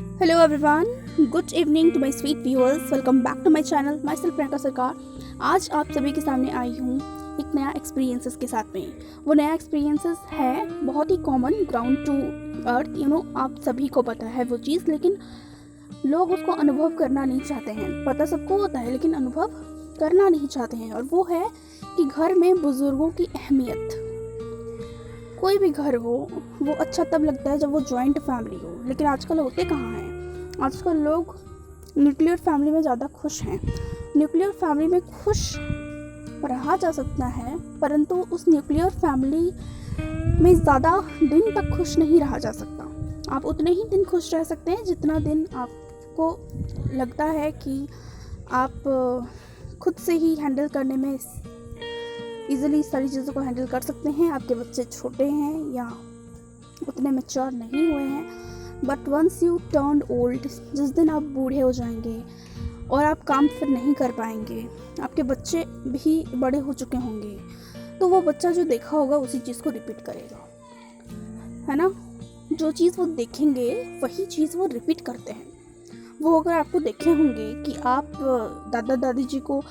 Hello everyone, good evening to my sweet viewers. Welcome back to my channel. Myself Priyanka सरकार. आज आप सभी के सामने आई हूँ एक नया एक्सपीरियंसेस के साथ में. वो नया एक्सपीरियंसेस है बहुत ही कॉमन, ग्राउंड टू अर्थ. आप सभी को पता है वो चीज़, लेकिन लोग उसको अनुभव करना नहीं चाहते हैं. पता सबको होता है लेकिन अनुभव करना नहीं चाहते हैं. और वो है कि घर में बुज़ुर्गों की अहमियत. कोई भी घर हो वो अच्छा तब लगता है जब वो जॉइंट फैमिली हो, लेकिन आजकल होते कहाँ हैं. आजकल लोग न्यूक्लियर फैमिली में ज़्यादा खुश हैं. न्यूक्लियर फैमिली में खुश रहा जा सकता है, परंतु उस न्यूक्लियर फैमिली में ज़्यादा दिन तक खुश नहीं रहा जा सकता. आप उतने ही दिन खुश रह सकते हैं जितना दिन आपको लगता है कि आप खुद से ही हैंडल करने में ईज़िली सारी चीज़ों को हैंडल कर सकते हैं. आपके बच्चे छोटे हैं या उतने मैच्योर नहीं हुए हैं, but once you turn old, जिस दिन आप बूढ़े हो जाएंगे और आप काम फिर नहीं कर पाएंगे, आपके बच्चे भी बड़े हो चुके होंगे, तो वो बच्चा जो देखा होगा उसी चीज़ को रिपीट करेगा, है ना. जो चीज़ वो देखेंगे वही चीज़ वो रिपीट करते हैं. वो अगर आपको देखे होंगे कि आप दादा दादी जी को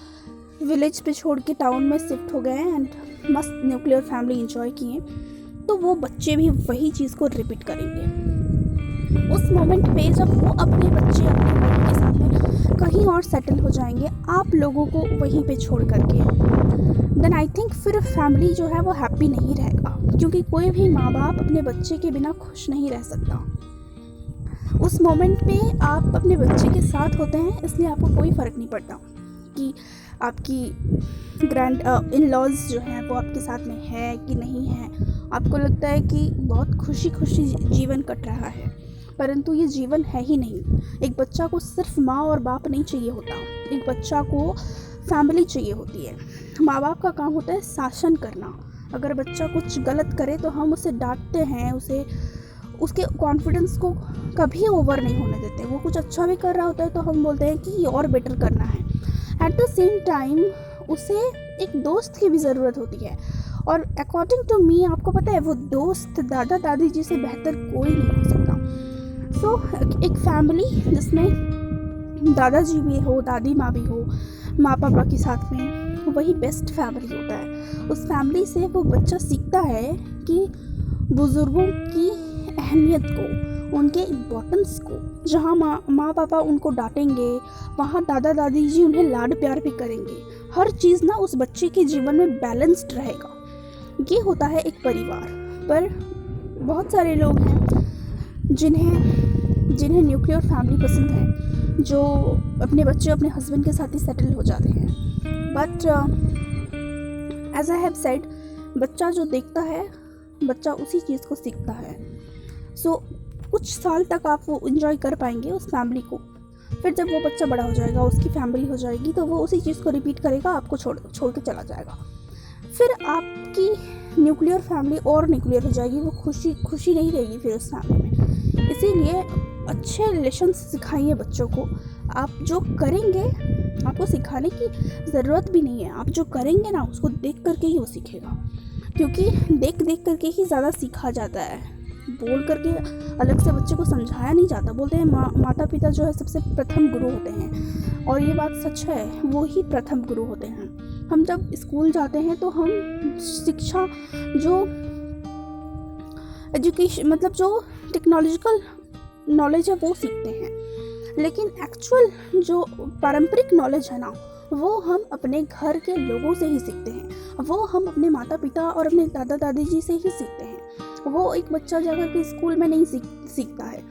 विलेज पे छोड़ के टाउन में शिफ्ट हो गए एंड मस्त न्यूक्लियर फैमिली एंजॉय किए, तो वो बच्चे भी वही चीज़ को रिपीट करेंगे. उस मोमेंट पे जब वो अपने बच्चे अपने बेटे के साथ में कहीं और सेटल हो जाएंगे, आप लोगों को वहीं पे छोड़ करके, देन आई थिंक फिर फैमिली जो है वो हैप्पी नहीं रहेगा, क्योंकि कोई भी माँ बाप अपने बच्चे के बिना खुश नहीं रह सकता. उस मोमेंट पे आप अपने बच्चे के साथ होते हैं, इसलिए आपको कोई फ़र्क नहीं पड़ता कि आपकी ग्रैंड इन लॉज जो हैं वो आपके साथ में है कि नहीं है. आपको लगता है कि बहुत खुशी खुशी जीवन कट रहा है, परंतु ये जीवन है ही नहीं. एक बच्चा को सिर्फ माँ और बाप नहीं चाहिए होता, एक बच्चा को फैमिली चाहिए होती है. माँ बाप का काम होता है शासन करना. अगर बच्चा कुछ गलत करे तो हम उसे डांटते हैं, उसे उसके कॉन्फिडेंस को कभी ओवर नहीं होने देते. वो कुछ अच्छा भी कर रहा होता है तो हम बोलते हैं कि ये और बेटर करना है. एट द सेम टाइम उसे एक दोस्त की भी ज़रूरत होती है, और अकॉर्डिंग टू मी, आपको पता है वो दोस्त दादा दादी जी से बेहतर कोई नहीं हो सकता. सो एक फैमिली जिसमें दादाजी भी हो, दादी माँ भी हो, माँ पापा के साथ में, वही बेस्ट फैमिली होता है. उस फैमिली से वो बच्चा सीखता है कि बुज़ुर्गों की अहमियत को, उनके इम्पोर्टेंस को. जहाँ माँ पापा उनको डांटेंगे, वहाँ दादा दादी जी उन्हें लाड प्यार भी करेंगे. हर चीज़ ना उस बच्चे के जीवन में बैलेंस्ड रहेगा. ये होता है एक परिवार. पर बहुत सारे लोग हैं जिन्हें न्यूक्लियर फैमिली पसंद है, जो अपने बच्चे अपने हस्बैंड के साथ ही सेटल हो जाते हैं. But as I have said, बच्चा जो देखता है, बच्चा उसी चीज़ को सीखता है. सो कुछ साल तक आप वो इन्जॉय कर पाएंगे उस फैमिली को. फिर जब वो बच्चा बड़ा हो जाएगा, उसकी फैमिली हो जाएगी, तो वो उसी चीज़ को रिपीट करेगा, आपको छोड़ के चला जाएगा. फिर आपकी न्यूक्लियर फैमिली और न्यूक्लियर हो जाएगी. वो खुशी नहीं रहेगी फिर उस फैमिली में. इसीलिए अच्छे रिलेशन सिखाइए बच्चों को. आप जो करेंगे, आपको सिखाने की ज़रूरत भी नहीं है. आप जो करेंगे ना, उसको देख करके ही वो सीखेगा, क्योंकि देख करके ही ज़्यादा सीखा जाता है. बोल करके अलग से बच्चे को समझाया नहीं जाता. बोलते हैं माता पिता जो है सबसे प्रथम गुरु होते हैं, और ये बात सच है, वो ही प्रथम गुरु होते हैं. हम जब स्कूल जाते हैं तो हम शिक्षा, जो एजुकेशन, मतलब जो टेक्नोलॉजिकल नॉलेज है वो सीखते हैं, लेकिन एक्चुअल जो पारंपरिक नॉलेज है ना, वो हम अपने घर के लोगों से ही सीखते हैं. वो हम अपने माता पिता और अपने दादा दादी जी से ही सीखते हैं. वो एक बच्चा जाकर के स्कूल में नहीं सीखता है.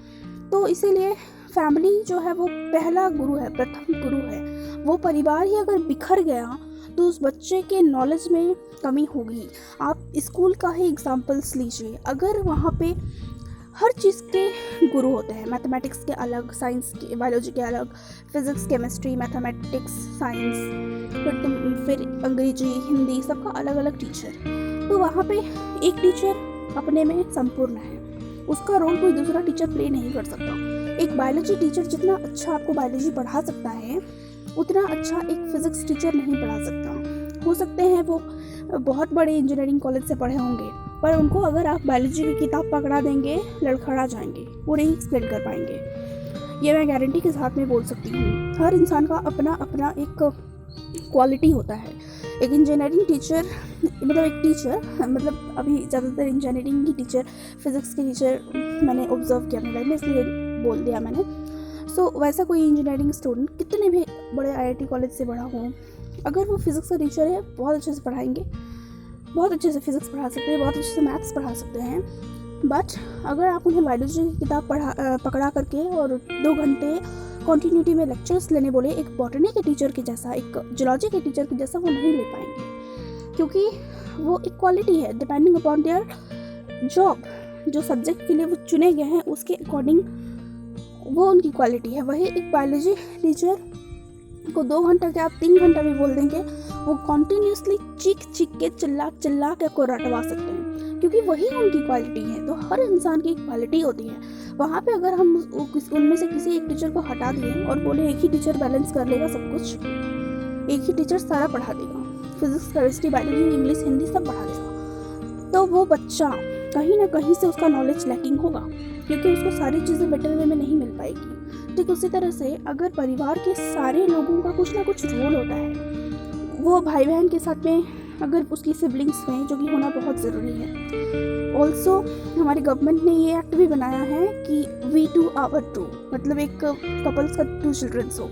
तो इसीलिए फैमिली जो है वो पहला गुरु है, प्रथम गुरु है. वो परिवार ही अगर बिखर गया तो उस बच्चे के नॉलेज में कमी होगी. आप स्कूल का ही एग्जाम्पल्स लीजिए. अगर वहाँ पे हर चीज़ के गुरु होते हैं, मैथमेटिक्स के अलग, साइंस के, बायोलॉजी के अलग, फिज़िक्स, केमिस्ट्री, मैथमेटिक्स, साइंस, फिर अंग्रेजी, हिंदी, सबका अलग अलग टीचर. तो वहाँ पे एक टीचर अपने में संपूर्ण है. उसका रोल कोई दूसरा टीचर प्ले नहीं कर सकता. एक बायोलॉजी टीचर जितना अच्छा आपको बायोलॉजी पढ़ा सकता है, उतना अच्छा एक फिज़िक्स टीचर नहीं पढ़ा सकता. हो सकते हैं वो बहुत बड़े इंजीनियरिंग कॉलेज से पढ़े होंगे, पर उनको अगर आप बायोलॉजी की किताब पकड़ा देंगे, लड़खड़ा जाएंगे, वो नहीं एक्सप्लेन कर पाएंगे. ये मैं गारंटी के साथ में बोल सकती हूँ। हर इंसान का अपना अपना एक क्वालिटी होता है। एक इंजीनियरिंग टीचर मतलब एक टीचर मतलब अभी ज़्यादातर इंजीनियरिंग की टीचर, फिज़िक्स की टीचर मैंने ऑब्जर्व किया अपनी लाइफ में, इसलिए बोल दिया मैंने। सो वैसा कोई इंजीनियरिंग स्टूडेंट कितने भी बड़े IIT कॉलेज से पढ़ा हो, अगर वो फिज़िक्स का टीचर है बहुत अच्छे से पढ़ाएंगे, बहुत अच्छे से फिज़िक्स पढ़ा सकते हैं, बहुत अच्छे से मैथ्स पढ़ा सकते हैं। बट अगर आप उन्हें बायोलॉजी की किताब पकड़ा करके और 2 घंटे कॉन्टीन्यूटी में लेक्चर्स लेने बोले, एक बॉटनी के टीचर के जैसा, एक जूलॉजी के टीचर के जैसा वो नहीं ले पाएंगे, क्योंकि वो एक क्वालिटी है डिपेंडिंग अपॉन देयर जॉब। जो सब्जेक्ट के लिए वो चुने गए हैं उसके अकॉर्डिंग वो उनकी क्वालिटी है। वही एक बायोलॉजी टीचर को 2 घंटा के आप 3 घंटा भी बोल देंगे, वो कॉन्टीन्यूसली चीख के चिल्ला के आपको रटवा सकते हैं, क्योंकि वही उनकी क्वालिटी है। तो हर इंसान की क्वालिटी होती है। वहाँ पे अगर हम उनमें से किसी एक टीचर को हटा दिए और बोले एक ही टीचर बैलेंस कर लेगा सब कुछ, एक ही टीचर सारा पढ़ा देगा, physics, chemistry, biology, English, Hindi सब पढ़ा देगा, तो वो बच्चा कहीं ना कहीं से उसका नॉलेज लैकिंग होगा, क्योंकि उसको सारी चीज़ें बेटर वे में नहीं मिल पाएगी। ठीक उसी तरह से अगर परिवार के सारे लोगों का कुछ ना कुछ रोल होता है, वो भाई बहन के साथ में अगर उसकी सिबलिंग्स में, जो कि होना बहुत ज़रूरी है। ऑल्सो हमारी गवर्नमेंट ने ये एक्ट भी बनाया है कि we to our two, मतलब एक कपल्स का 2 चिल्ड्रंस हो,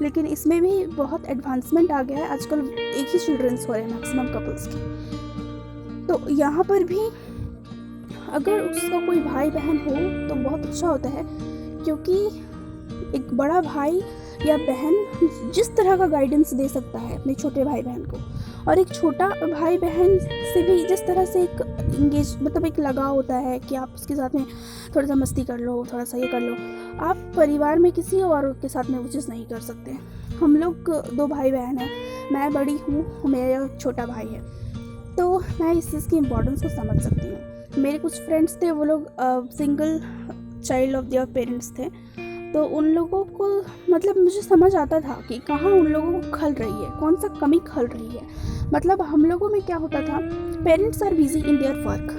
लेकिन इसमें भी बहुत एडवांसमेंट आ गया है। आजकल एक ही चिल्ड्रंस हो रहे हैं मैक्सिमम कपल्स के। तो यहाँ पर भी अगर उसका कोई भाई बहन हो तो बहुत अच्छा होता है, क्योंकि एक बड़ा भाई या बहन जिस तरह का गाइडेंस दे सकता है अपने छोटे भाई बहन को, और एक छोटा भाई बहन से भी जिस तरह से एक मतलब एक लगाव होता है कि आप उसके साथ में थोड़ा सा मस्ती कर लो, थोड़ा सा ये कर लो, आप परिवार में किसी और के साथ में वो चीज़ नहीं कर सकते। हम लोग 2 भाई बहन हैं, मैं बड़ी हूँ, मेरा छोटा भाई है, तो मैं इस चीज़ की इम्पोर्टेंस को समझ सकती हूँ। मेरे कुछ फ्रेंड्स थे, वो लोग single child of their parents थे, तो उन लोगों को मतलब मुझे समझ आता था कि कहाँ उन लोगों को खल रही है, कौन सा कमी खल रही है। मतलब हम लोगों में क्या होता था, parents are busy in their work,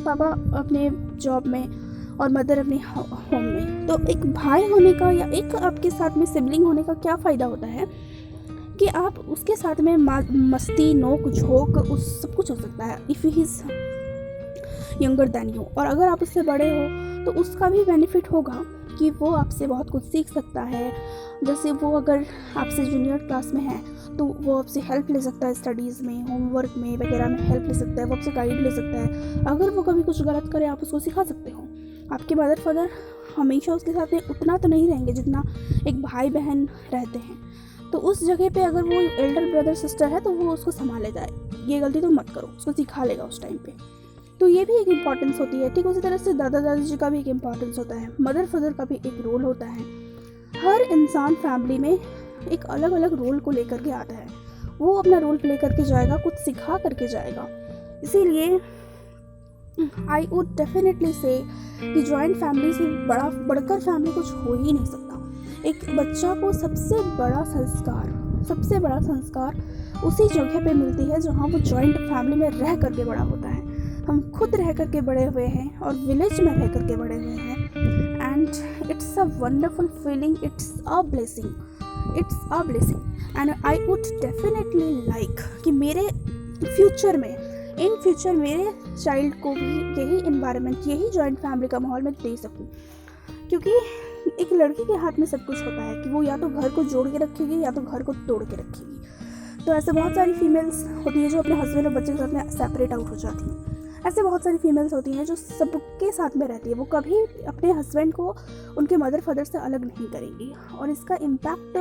पापा अपने जॉब में और मदर अपने होम में। तो एक भाई होने का या एक आपके साथ में सिबलिंग होने का क्या फ़ायदा होता है कि आप उसके साथ में मस्ती, नोक झोंक, उस सब कुछ हो सकता है if he is younger than you. और अगर आप उससे बड़े हो तो उसका भी बेनिफिट होगा कि वो आपसे बहुत कुछ सीख सकता है। जैसे वो अगर आपसे जूनियर क्लास में है तो वो आपसे हेल्प ले सकता है, स्टडीज़ में, होमवर्क में वगैरह में हेल्प ले सकता है, वो आपसे गाइड ले सकता है। अगर वो कभी कुछ गलत करे आप उसको सिखा सकते हो। आपके मदर फादर हमेशा उसके साथ में उतना तो नहीं रहेंगे जितना एक भाई बहन रहते हैं, तो उस जगह पे अगर वो एल्डर ब्रदर सिस्टर है तो वो उसको संभालेगा, ये गलती तो मत करो, उसको सिखा लेगा उस टाइम पे। तो ये भी एक इम्पॉर्टेंस होती है। ठीक उसी तरह से दादा दादी का भी एक इम्पॉर्टेंस होता है, मदर फादर का भी एक रोल होता है। हर इंसान फैमिली में एक अलग अलग रोल को लेकर के आता है, वो अपना रोल प्ले करके जाएगा, कुछ सिखा करके जाएगा। इसीलिए आई वुड डेफिनेटली से कि जॉइंट फैमिली से बढ़कर फैमिली कुछ हो ही नहीं सकता। एक बच्चा को सबसे बड़ा संस्कार उसी जगह पे मिलती है जहाँ वो जॉइंट फैमिली में रह करके बड़ा होता है। हम खुद रह करके बड़े हुए हैं और विलेज में रह करके बड़े हुए हैं, and it's a wonderful feeling, it's a blessing and I would definitely like कि मेरे इन फ्यूचर मेरे चाइल्ड को भी यही इन्वायरमेंट, यही जॉइंट फैमिली का माहौल मैं दे सकूं। क्योंकि एक लड़की के हाथ में सब कुछ होता है कि वो या तो घर को जोड़ के रखेगी या तो घर को तोड़ के रखेगी। तो ऐसे बहुत सारी फीमेल्स होती हैं जो अपने हस्बैंड और बच्चे के साथ में सेपरेट आउट हो जाती हैं। ऐसे बहुत सारी फीमेल्स होती हैं जो सबके साथ में रहती है, वो कभी अपने हस्बैंड को उनके मदर फादर से अलग नहीं करेंगी। और इसका इम्पैक्ट,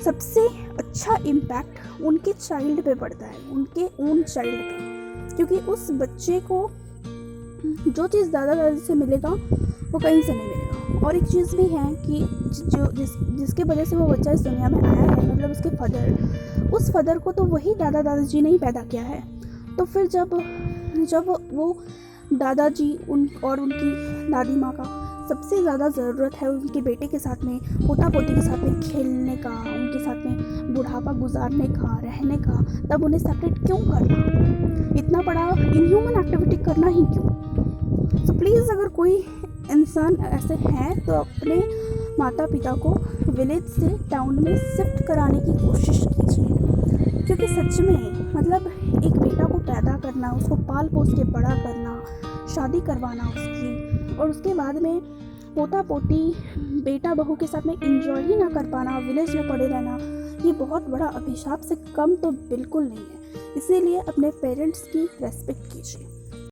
सबसे अच्छा इम्पैक्ट उनके चाइल्ड पे पड़ता है, उनके ओन चाइल्ड पे, क्योंकि उस बच्चे को जो चीज़ दादा दादी से मिलेगा वो कहीं से नहीं मिलेगा। और एक चीज़ भी है कि जिसके वजह से वो बच्चा इस दुनिया में आया है, मतलब उसके फादर, उस फादर को तो वही दादा दादाजी ने ही पैदा किया है। तो फिर जब वो दादाजी और उनकी दादी माँ का सबसे ज़्यादा ज़रूरत है उनके बेटे के साथ में, पोता पोती के साथ में खेलने का, उनके साथ में बुढ़ापा गुजारने का, रहने का, तब उन्हें सेपरेट क्यों करना, इतना बड़ा इनह्यूमन एक्टिविटी करना ही क्यों। सो प्लीज़, अगर कोई इंसान ऐसे हैं तो अपने माता पिता को विलेज से टाउन में शिफ्ट कराने की कोशिश कीजिए, क्योंकि सच में मतलब एक बेटा को पैदा करना, उसको पाल पोस के बड़ा करना, शादी करवाना उसकी, और उसके बाद में पोता पोती बेटा बहू के साथ में इंजॉय ही ना कर पाना, विलेज में पड़े रहना, ये बहुत बड़ा अभिशाप से कम तो बिल्कुल नहीं है। इसीलिए अपने पेरेंट्स की रेस्पेक्ट कीजिए।